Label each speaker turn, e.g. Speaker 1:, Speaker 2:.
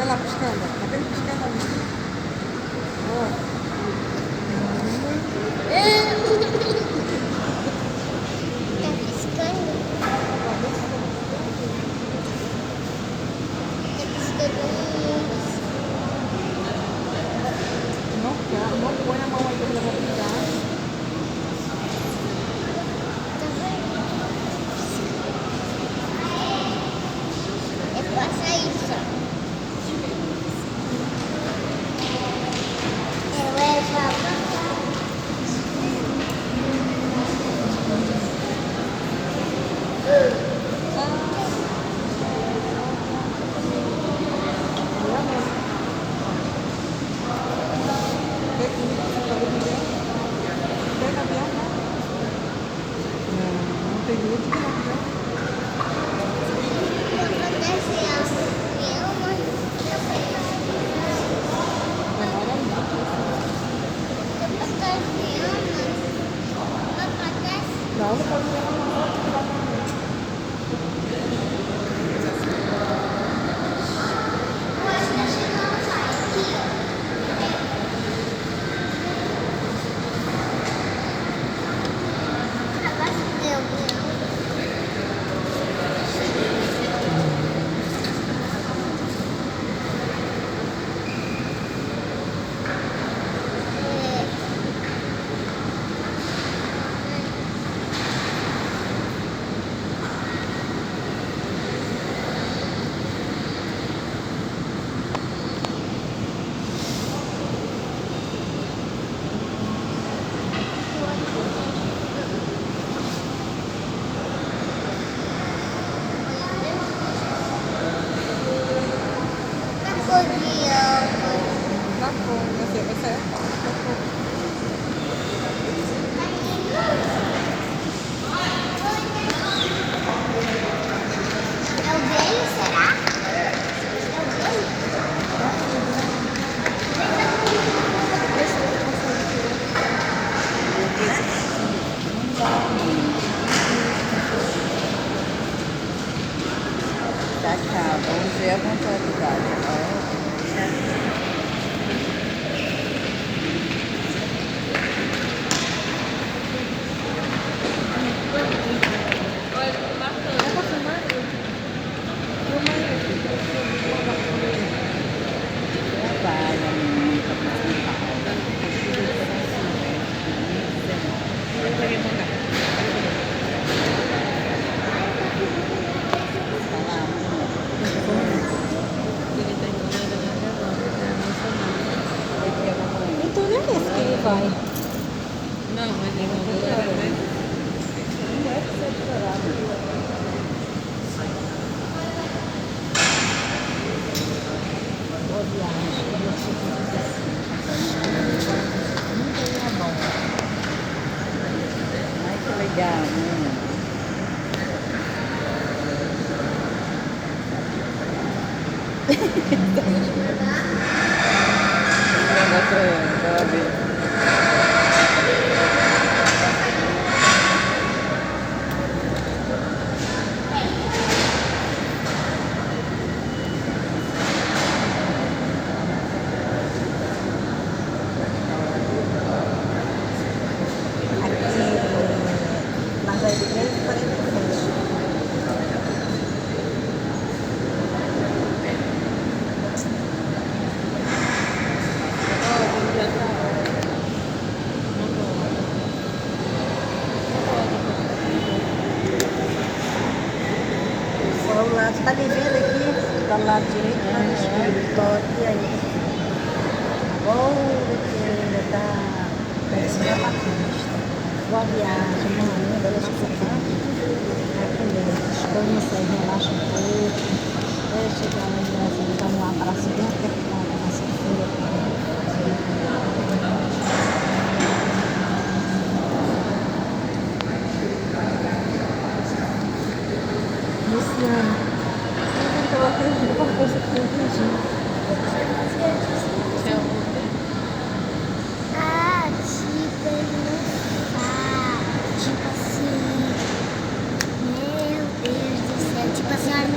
Speaker 1: Olha lá piscando. Tá vendo piscando ali? Ó.
Speaker 2: Tá piscando? Tá piscando.
Speaker 1: Não põe a mão aí quando eu vou piscar.
Speaker 2: Tá vendo? É passa isso. É pra
Speaker 1: Não tem medo de não. Não, não pode ver uma foto que dá pra ver. Na cor, essa é a foto.
Speaker 2: É o dele, será? É o dele?
Speaker 3: Tchau, vamos ver a contabilidade. Trabalha muito,
Speaker 1: Então nem esse que ele vai.
Speaker 3: não, mas ele mandou agora, né? Não é pra ser chorado. Boa viagem. Nunca ia bom. Ai, que legal, né?
Speaker 1: Mas aí de 3h46. O lado, tá me vendo aqui? Do lado direito, tá escrito, tô aqui aí. Olha que ainda tá parecendo uma pista. Boa viagem, mãe. Deixa eu ficar aqui mesmo. Descansa aí, relaxa um pouco. Deixa chegar lá em casa, dar um abraço bem apertado na nossa filha. Luciana, eu coloquei uma coisa que eu entendi.
Speaker 2: Ah, tipo, ele não faz. Tipo assim, meu Deus do céu. Tipo, a senhora